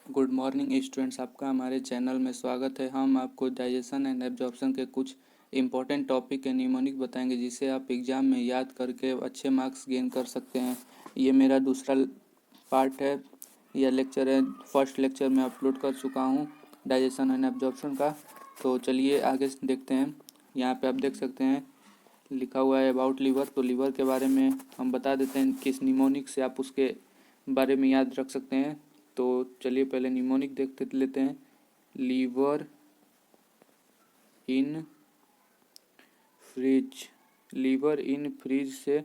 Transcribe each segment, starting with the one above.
Good morning students, आपका हमारे channel में स्वागत है। हम आपको डाइजेशन एंड एब्जॉर्प्शन के कुछ इंपॉर्टेंट टॉपिक के निमोनिक बताएंगे जिसे आप एग्जाम में याद करके अच्छे मार्क्स गेन कर सकते हैं। ये मेरा दूसरा पार्ट है, यह लेक्चर है। फर्स्ट लेक्चर में अपलोड कर चुका हूँ डाइजेशन एंड एब्जॉर्प्शन का। तो चलिए आगे देखते हैं। यहाँ पे आप देख सकते हैं लिखा हुआ है अबाउट लीवर। तो लीवर के बारे में हम बता देते हैं किस निमोनिक से आप उसके बारे में याद रख सकते हैं। तो चलिए पहले निमोनिक देख लेते हैं। Liver in fridge, liver in fridge से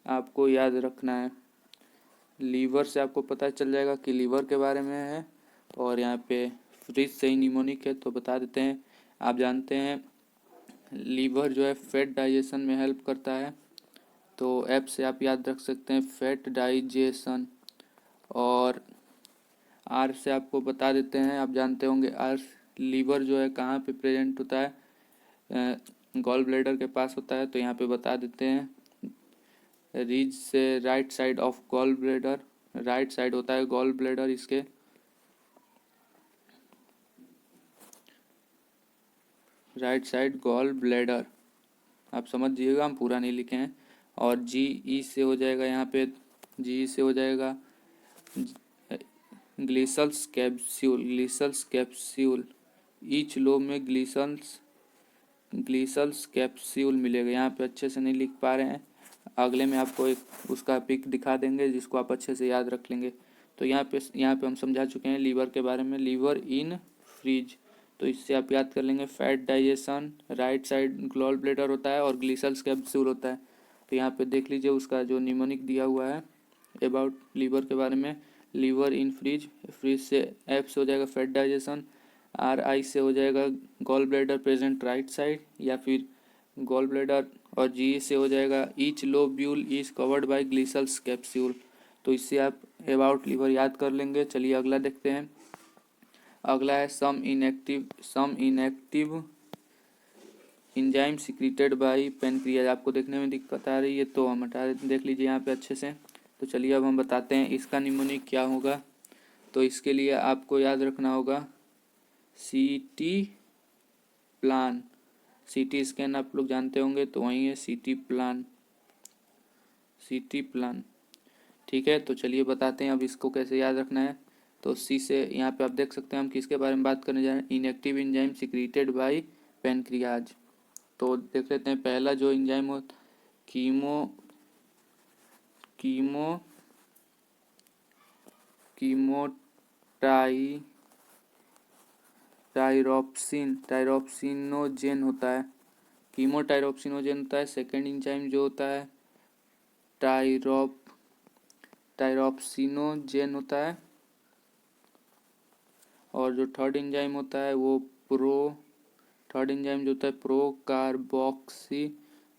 आपको याद रखना है। लीवर से आपको पता चल जाएगा कि लीवर के बारे में है, और यहाँ पे फ्रिज से ही निमोनिक है तो बता देते हैं। आप जानते हैं लीवर जो है फैट डाइजेशन में हेल्प करता है, तो एफ से आप याद रख सकते हैं फैट डाइजेशन। और आर से आपको बता देते हैं, आप जानते होंगे आर लीवर जो है कहाँ पे प्रेजेंट होता है, गॉल ब्लैडर के पास होता है। तो यहाँ पे बता देते हैं रीज से right side of gall bladder, right side होता है गॉल ब्लैडर इसके। राइट साइड गॉल ब्लैडर आप समझिएगा, हम पूरा नहीं लिखे हैं। और जी ई से हो जाएगा, यहाँ पे जी ई से हो जाएगा ग्लिसल्स कैप्सूल। ग्लिसल्स कैप्सूल ईच लोब में ग्लिसल्स कैप्सूल मिलेगा। यहाँ पे अच्छे से नहीं लिख पा रहे हैं, अगले में आपको एक उसका पिक दिखा देंगे जिसको आप अच्छे से याद रख लेंगे। तो यहाँ पे हम समझा चुके हैं लीवर के बारे में। लीवर इन फ्रिज, तो इससे आप याद कर लेंगे fat digestion, right side gall bladder होता है और ग्लिसल्स कैप्सूल होता है। तो यहाँ पे देख लीजिए उसका जो निमोनिक दिया हुआ है अबाउट लीवर के बारे में। लीवर इन फ्रिज, फ्रिज से एफ से हो जाएगा फैट डाइजेशन, आर आई से हो जाएगा gall bladder present right side या फिर गॉल ब्लैडर, और जी से हो जाएगा each lobule is covered by Glisson's capsule. तो इससे आप अबाउट लीवर याद कर लेंगे। चलिए अगला देखते हैं। अगला है some inactive enzyme secreted by pancreas. आपको देखने में दिक्कत आ रही है तो हम हटा देख लीजिए यहाँ पे अच्छे से। तो चलिए अब हम बताते हैं इसका निमोनिक क्या होगा। तो इसके लिए आपको याद रखना होगा सीटी प्लान। सीटी स्कैन आप लोग जानते होंगे, तो वही है सीटी प्लान। सीटी प्लान ठीक है। तो चलिए बताते हैं अब इसको कैसे याद रखना है। तो सी से यहाँ पे आप देख सकते हैं हम किसके बारे में बात करने जा रहे हैं, inactive enzyme secreted by pancreas. तो देख लेते हैं पहला जो इंजाइम हो कीमो कीमो कीमोटाई टायरोप्सिनोजेन होता है। कीमोटायरोप्सिनोजेन होता है। सेकेंड इंजाइम जो होता है टायरोप्सिनोजेन होता है। और जो थर्ड इंजाइम होता है वो थर्ड इंजाइम जो होता है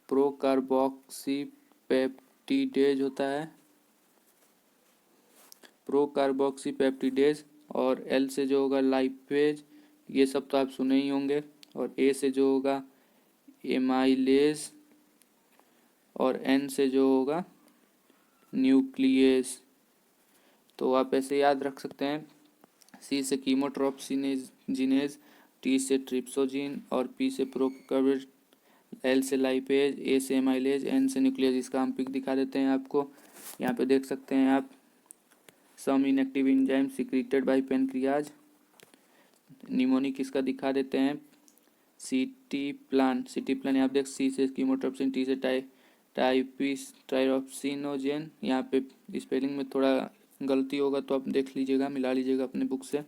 प्रोकार्बोक्सी पेप्टिडेज होता है। Procarboxy peptidase. और एल से जो होगा लाइपेज, ये सब तो आप सुने ही होंगे। और ए से जो होगा एमाइलेज, और एन से जो होगा न्यूक्लियस। तो आप ऐसे याद रख सकते हैं। सी से कीमोट्रोप्सिनेज, टी से ट्रिप्सोजिन, और पी से प्रोकार्बोक्सी, एल से लाइपेज, ए से एमाइलेज, एन से न्यूक्लियस। इसका हम पिक दिखा देते हैं आपको। यहाँ पे देख सकते हैं आप some inactive enzyme secreted by pancreas. Mnemonic इसका दिखा देते हैं सीटी प्लान। आप देख सी से कीमोट्रोप्सिन, टी से टाइरोप्सिनोजेन। यहाँ पे स्पेलिंग में थोड़ा गलती होगा तो आप देख लीजिएगा, मिला लीजिएगा अपने बुक से।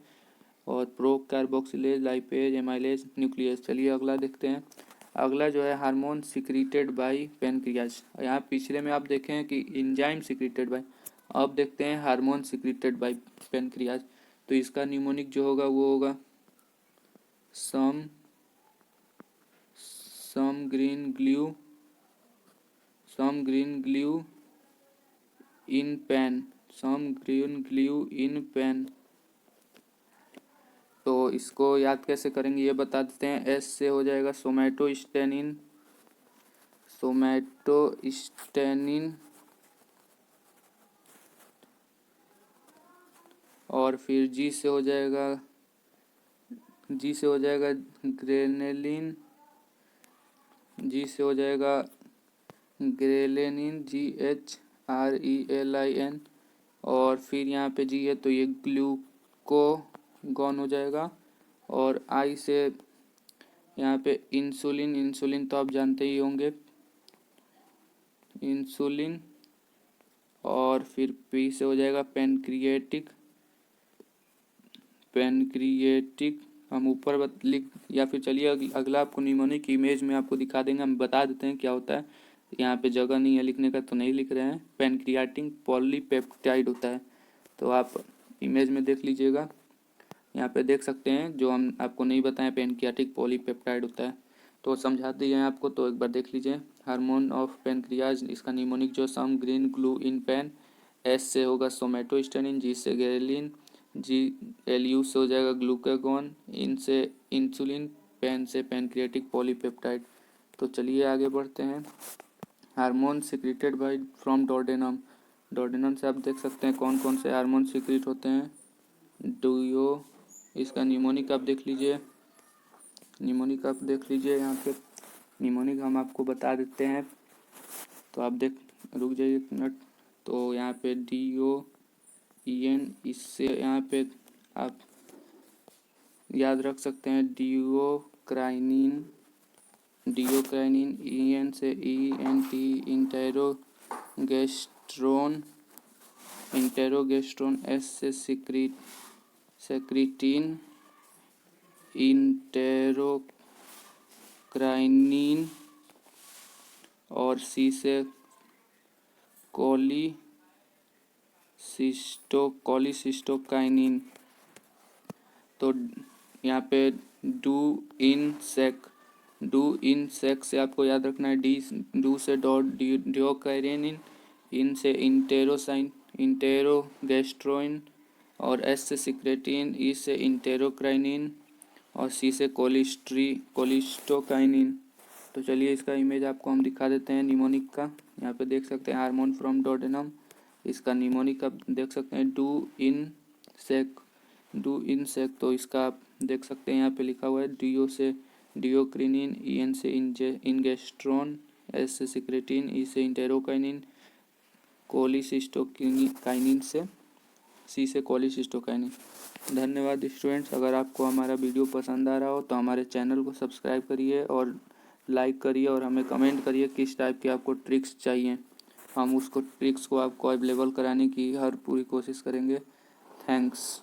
और प्रोकार्बोक्सिलेज, लाइपेज, एमाइलेज, न्यूक्लियस। चलिए अगला देखते हैं। अगला जो है हार्मोन सिक्रीटेड बाय पेनक्रियाज। यहाँ पिछले में आप देखें कि इंजाइम सिक्रीटेड बाय, अब देखते हैं हार्मोन सिक्रीटेड बाय पेनक्रियाज। तो इसका निमोनिक जो होगा वो होगा some green glue in pen. तो इसको याद कैसे करेंगे ये बता देते हैं। एस से हो जाएगा सोमैटोस्टेनिन, और फिर जी से हो जाएगा ग्रेनेलिन, जी से हो जाएगा ग्रेलेनिन, GHRELIN। और फिर यहाँ पे जी है तो ये ग्लूकोगॉन हो जाएगा। और आई से यहाँ पे इंसुलिन, इंसुलिन तो आप जानते ही होंगे, इंसुलिन। और फिर पी से हो जाएगा पैनक्रिएटिक, पैनक्रिएटिक हम ऊपर लिख, या फिर चलिए अगला आपको निमोनिक इमेज में आपको दिखा देंगे, हम बता देते हैं क्या होता है। यहाँ पे जगह नहीं है लिखने का तो नहीं लिख रहे हैं। पैनक्रियाटिक पॉलीपेप्टाइड होता है, तो आप इमेज में देख लीजिएगा। यहाँ पे देख सकते हैं जो हम आपको नहीं बताएं पैनक्रियाटिक पॉलीपेप्टाइड होता है, तो समझा दिए हैं आपको, तो एक बार देख लीजिए। हार्मोन ऑफ पैनक्रियाज, इसका निमोनिक जो सम ग्रीन ग्लू इन पैन, एस से होगा सोमेटोस्टेनिन, जी से ग्रेलिन, GLU से हो जाएगा ग्लूकागॉन, इन से इंसुलिन, पैन से पैनक्रियाटिक पॉलीपेप्टाइड। तो चलिए आगे बढ़ते हैं। Hormone secreted by from duodenum, duodenum से आप देख सकते हैं कौन कौन से हार्मोन सिक्रेट होते हैं। डूयो, इसका निमोनिक आप देख लीजिए, निमोनिक आप देख लीजिए। यहाँ पे निमोनिक हम आपको बता देते हैं, तो आप रुक जाइए एक मिनट। तो यहाँ पे DOEN, इससे यहाँ पे आप याद रख सकते हैं डिओक्राइनिन, डिओक्राइनिन। EN से ENT, इंटेरोगेस्ट्रोन, इंटेरोगेस्ट्रोन। S से सेक्रिटीन, इंटेरोक्राइनिन। और C से कोलिसिस्टोकाइनिन। तो यहाँ पे डू इन सेक से आपको याद रखना है डू से डिओकाइनिन, इन से इंटेरोगेस्ट्रोइन। और S से सिक्रेटिन, E से इंटेरोक्राइनिन और C से कोलिस्टोकाइनिन। तो चलिए इसका इमेज आपको हम दिखा देते हैं निमोनिक का। यहाँ पे देख सकते हैं हार्मोन फ्रॉम डोडेनम, इसका निमोनिक आप देख सकते हैं डू इन सेक। तो इसका आप देख सकते हैं यहाँ पे लिखा हुआ है DO से डिओक्रिनिन, EN से इंगेस्ट्रोन, S से सिक्रेटिन, E से इंटेरोकाइनिन, कोलिसिस्टोकाइनिन से C से कोलिसिस्टोकाइनिन। धन्यवाद स्टूडेंट्स। अगर आपको हमारा वीडियो पसंद आ रहा हो तो हमारे चैनल को सब्सक्राइब करिए और लाइक करिए और हमें कमेंट करिए किस टाइप की आपको ट्रिक्स चाहिए। हम उसको ट्रिक्स को आपको अवेलेबल कराने की हर पूरी कोशिश करेंगे। थैंक्स।